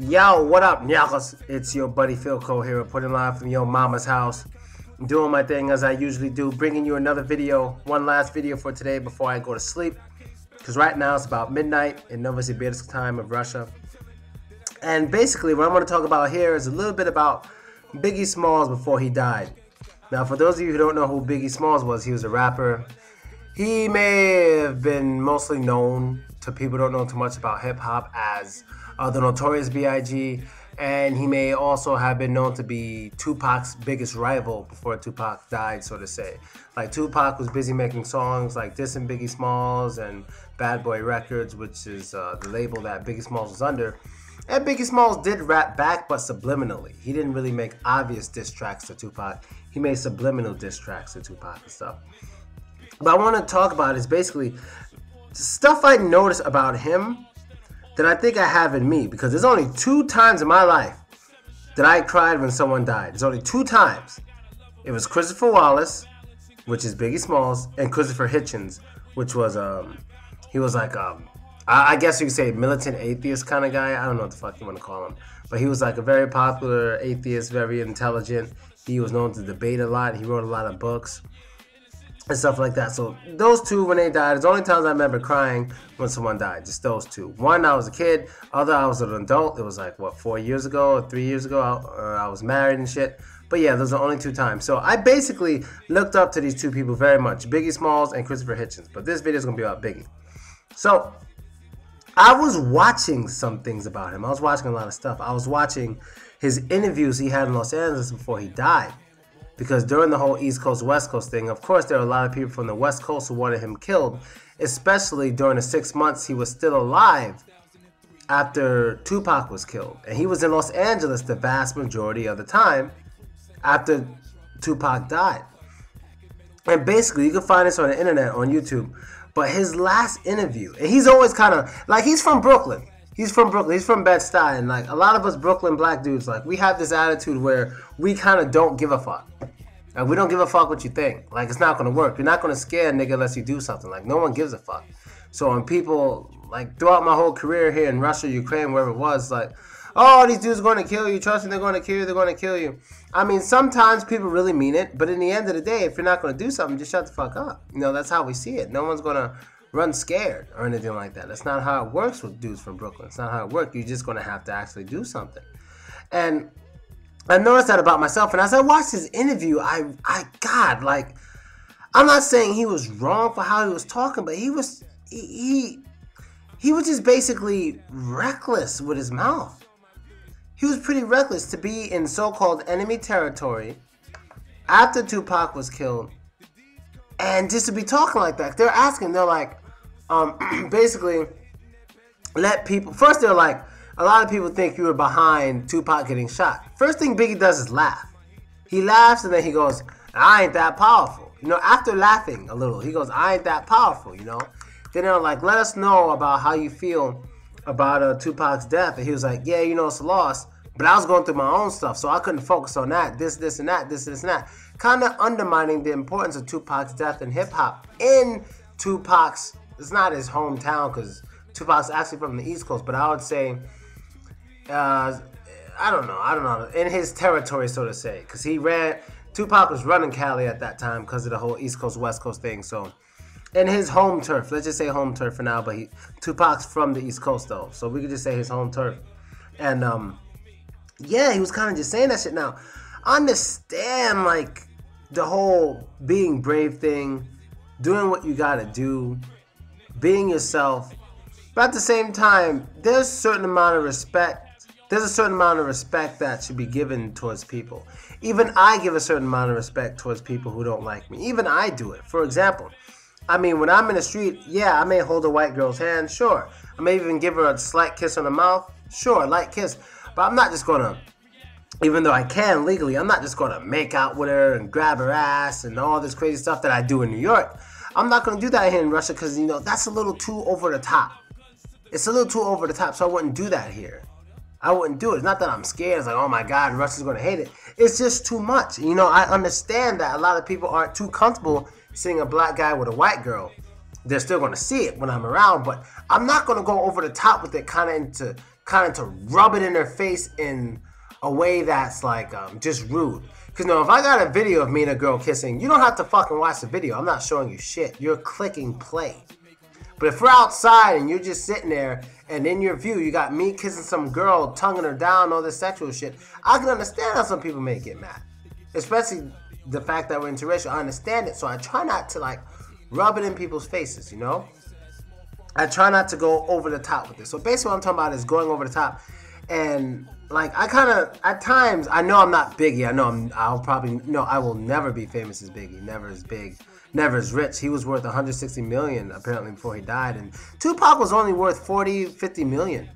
Yo, what up, nyakos? It's your buddy Philko here, reporting live from your mama's house. I'm doing my thing as I usually do, bringing you another video, one last video for today before I go to sleep. Because right now it's about midnight in Novosibirsk time of Russia. And basically what I'm going to talk about here is a little bit about Biggie Smalls before he died. Now, for those of you who don't know who Biggie Smalls was, he was a rapper. He may have been mostly known to people who don't know too much about hip-hop as the notorious B.I.G. And he may also have been known to be Tupac's biggest rival before Tupac died, so to say. Like, Tupac was busy making songs like dissing Biggie Smalls and Bad Boy Records, which is the label that Biggie Smalls was under. And Biggie Smalls did rap back, but subliminally. He didn't really make obvious diss tracks to Tupac. He made subliminal diss tracks to Tupac and stuff. But I want to talk about is basically stuff I noticed about him that I think I have in me, because there's only 2 times in my life that I cried when someone died. There's only 2 times. It was Christopher Wallace, which is Biggie Smalls, and Christopher Hitchens, which was he was like I guess you could say militant atheist kind of guy. I don't know what the fuck you want to call him, but he was like a very popular atheist, very intelligent. He was known to debate a lot. He wrote a lot of books and stuff like that. So those 2, when they died, it's the only times I remember crying when someone died. Just those 2. One, I was a kid. Other, I was an adult. It was like, what, 4 years ago or 3 years ago? I was married and shit. But yeah, those are the only 2 times. So I basically looked up to these 2 people very much, Biggie Smalls and Christopher Hitchens. But this video is going to be about Biggie. So I was watching some things about him. I was watching a lot of stuff. I was watching his interviews he had in Los Angeles before he died. Because during the whole East Coast, West Coast thing, of course, there were a lot of people from the West Coast who wanted him killed, especially during the 6 months he was still alive after Tupac was killed. And he was in Los Angeles the vast majority of the time after Tupac died. And basically, you can find this on the internet, on YouTube, but his last interview, and he's always kind of, like, he's from Brooklyn. He's from Brooklyn. He's from Bed-Stuy. And, like, a lot of us Brooklyn black dudes, like, we have this attitude where we kind of don't give a fuck. Like, we don't give a fuck what you think. Like, it's not going to work. You're not going to scare a nigga unless you do something. Like, no one gives a fuck. So when people, like, throughout my whole career here in Russia, Ukraine, wherever it was, like, oh, these dudes are going to kill you. Trust me, they're going to kill you. They're going to kill you. I mean, sometimes people really mean it. But in the end of the day, if you're not going to do something, just shut the fuck up. You know, that's how we see it. No one's going to run scared or anything like that. That's not how it works with dudes from Brooklyn. It's not how it works. You're just going to have to actually do something. And I noticed that about myself. And as I watched his interview, God, like, I'm not saying he was wrong for how he was talking, but he was just basically reckless with his mouth. He was pretty reckless to be in so-called enemy territory after Tupac was killed. And just to be talking like that. They're asking, they're like, basically, let people, first they're like, a lot of people think you were behind Tupac getting shot. First thing Biggie does is laugh. He laughs and then he goes, I ain't that powerful. You know, after laughing a little, he goes, I ain't that powerful, you know. Then they're like, let us know about how you feel about Tupac's death. And he was like, yeah, you know, it's a loss. But I was going through my own stuff, so I couldn't focus on that. This, and that, this, and that. Kind of undermining the importance of Tupac's death in hip-hop. In Tupac's, it's not his hometown, because Tupac's actually from the East Coast, but I would say, I don't know, in his territory, so to say. Because Tupac was running Cali at that time because of the whole East Coast, West Coast thing, so. In his home turf, let's just say home turf for now, but Tupac's from the East Coast, though, so we could just say his home turf. And, yeah, he was kind of just saying that shit. Now, I understand, like, the whole being brave thing, doing what you gotta do, being yourself. But at the same time, there's a certain amount of respect. There's a certain amount of respect that should be given towards people. Even I give a certain amount of respect towards people who don't like me. Even I do it. For example, I mean, when I'm in the street, yeah, I may hold a white girl's hand, sure. I may even give her a slight kiss on the mouth, sure, a light kiss. But I'm not just gonna, even though I can legally, I'm not just gonna make out with her and grab her ass and all this crazy stuff that I do in New York. I'm not gonna do that here in Russia because, you know, that's a little too over the top. It's a little too over the top, so I wouldn't do that here. I wouldn't do it. It's not that I'm scared. It's like, oh my God, Russia's gonna hate it. It's just too much. You know, I understand that a lot of people aren't too comfortable seeing a black guy with a white girl. They're still gonna see it when I'm around, but I'm not gonna go over the top with it, kind of into kind of to rub it in their face in a way that's like just rude. Because if I got a video of me and a girl kissing, you don't have to fucking watch the video. I'm not showing you shit. You're clicking play. But if we're outside and you're just sitting there and in your view you got me kissing some girl, tonguing her down, all this sexual shit, I can understand how some people may get mad. Especially the fact that we're interracial. I understand it. So I try not to like rub it in people's faces, you know? I try not to go over the top with this. So basically what I'm talking about is going over the top. And like I kind of, at times, I know I'm not Biggie. I know I will never be famous as Biggie. Never as big, never as rich. He was worth 160 million apparently before he died. And Tupac was only worth 40, 50 million.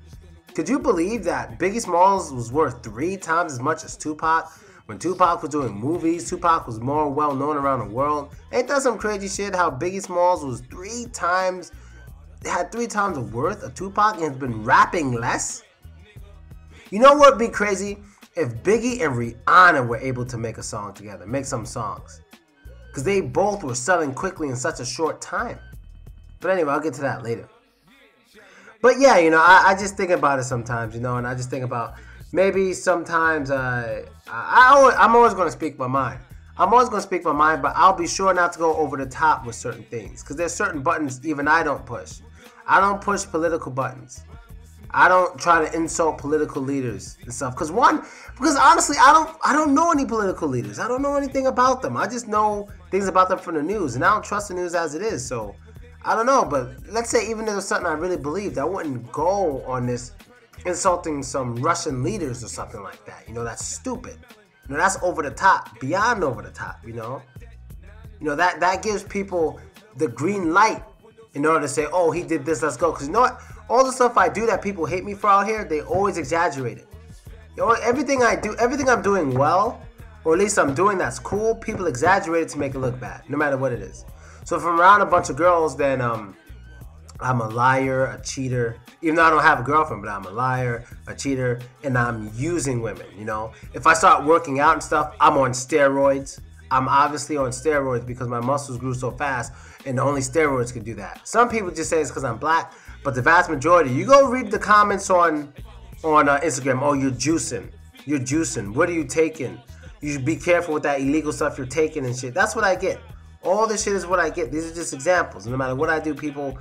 Could you believe that Biggie Smalls was worth 3 times as much as Tupac? When Tupac was doing movies, Tupac was more well known around the world. Ain't that some crazy shit how Biggie Smalls was 3 times, had 3 times the worth of Tupac and has been rapping less? You know what would be crazy? If Biggie and Rihanna were able to make a song together, make some songs. Because they both were selling quickly in such a short time. But anyway, I'll get to that later. But yeah, you know, I just think about it sometimes, you know, and I just think about maybe sometimes I'm always going to speak my mind. I'm always going to speak my mind, but I'll be sure not to go over the top with certain things. Because there's certain buttons even I don't push. I don't push political buttons. I don't try to insult political leaders and stuff. Because honestly, I don't know any political leaders. I don't know anything about them. I just know things about them from the news. And I don't trust the news as it is. So, I don't know. But let's say even if it was something I really believed, I wouldn't go on this insulting some Russian leaders or something like that. You know, that's stupid. You know, that's over the top. Beyond over the top, you know. You know, that gives people the green light in order to say, oh, he did this, let's go. Because you know what? All the stuff I do that people hate me for out here, they always exaggerate it. You know, everything I do, everything I'm doing well, or at least I'm doing that's cool, people exaggerate it to make it look bad, no matter what it is. So if I'm around a bunch of girls, then I'm a liar, a cheater. Even though I don't have a girlfriend, but I'm a liar, a cheater, and I'm using women, you know. If I start working out and stuff, I'm on steroids. I'm obviously on steroids because my muscles grew so fast, and only steroids can do that. Some people just say it's because I'm black, but the vast majority, you go read the comments on Instagram, oh, you're juicing, what are you taking? You should be careful with that illegal stuff you're taking and shit. That's what I get. All this shit is what I get. These are just examples. No matter what I do, people,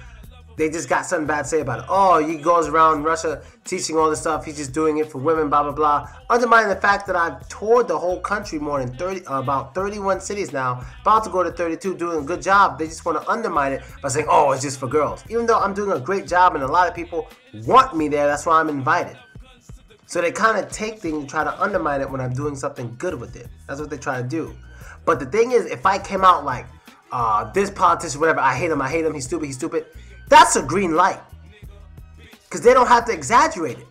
they just got something bad to say about it. Oh, he goes around Russia teaching all this stuff. He's just doing it for women, blah, blah, blah. Undermining the fact that I've toured the whole country more than about 31 cities now. About to go to 32, doing a good job. They just want to undermine it by saying, oh, it's just for girls. Even though I'm doing a great job and a lot of people want me there, that's why I'm invited. So they kind of take things and try to undermine it when I'm doing something good with it. That's what they try to do. But the thing is, if I came out like, this politician, whatever, I hate him, he's stupid, that's a green light. Because they don't have to exaggerate it.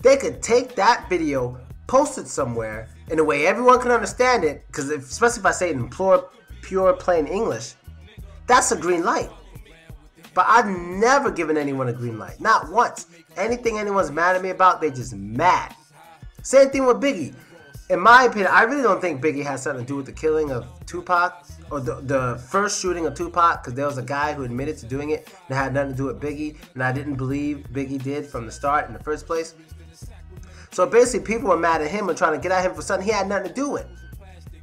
They could take that video, post it somewhere in a way everyone can understand it, because especially if I say it in pure plain English, that's a green light. But I've never given anyone a green light. Not once. Anything anyone's mad at me about, they just mad. Same thing with Biggie. In my opinion, I really don't think Biggie has something to do with the killing of Tupac, or the first shooting of Tupac, because there was a guy who admitted to doing it and it had nothing to do with Biggie, and I didn't believe Biggie did from the start in the first place. So basically, people were mad at him and trying to get at him for something he had nothing to do with.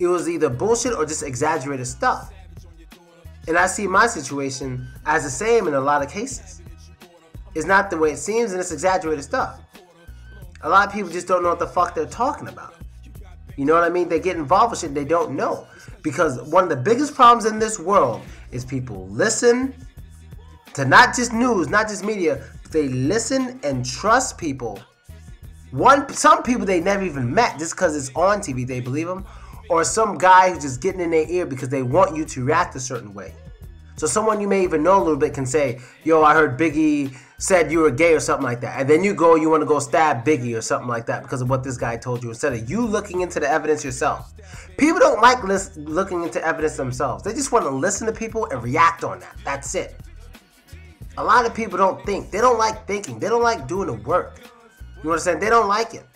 It was either bullshit or just exaggerated stuff. And I see my situation as the same in a lot of cases. It's not the way it seems, and it's exaggerated stuff. A lot of people just don't know what the fuck they're talking about. You know what I mean? They get involved with shit they don't know. Because one of the biggest problems in this world is people listen to not just news, not just media, but they listen and trust people. Some people they never even met, just because it's on TV, they believe them. Or some guy who's just getting in their ear because they want you to react a certain way. So someone you may even know a little bit can say, yo, I heard Biggie said you were gay or something like that. And then you want to go stab Biggie or something like that because of what this guy told you, instead of you looking into the evidence yourself. People don't like looking into evidence themselves. They just want to listen to people and react on that. That's it. A lot of people don't think. They don't like thinking. They don't like doing the work. You know what I'm saying? They don't like it.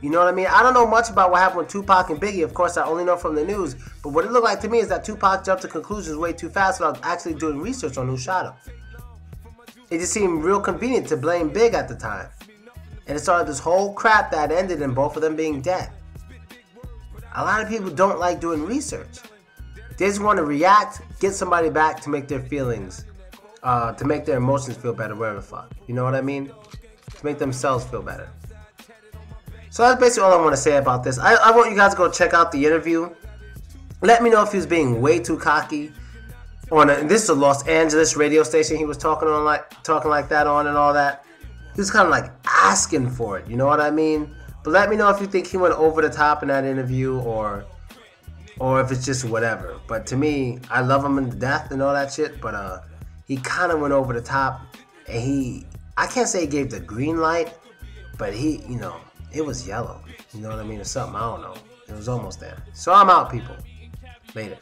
You know what I mean? I don't know much about what happened with Tupac and Biggie. Of course, I only know from the news. But what it looked like to me is that Tupac jumped to conclusions way too fast without actually doing research on who shot him. It just seemed real convenient to blame Big at the time. And it started this whole crap that ended in both of them being dead. A lot of people don't like doing research. They just want to react, get somebody back to make their feelings, to make their emotions feel better, whatever the fuck. You know what I mean? To make themselves feel better. So that's basically all I want to say about this. I want you guys to go check out the interview. Let me know if he was being way too cocky. This is a Los Angeles radio station he was talking like that on and all that. He was kind of like asking for it, you know what I mean? But let me know if you think he went over the top in that interview or if it's just whatever. But to me, I love him to death and all that shit, but he kind of went over the top, and I can't say he gave the green light, but it was yellow. You know what I mean? Or something, I don't know. It was almost there. So I'm out, people. Later.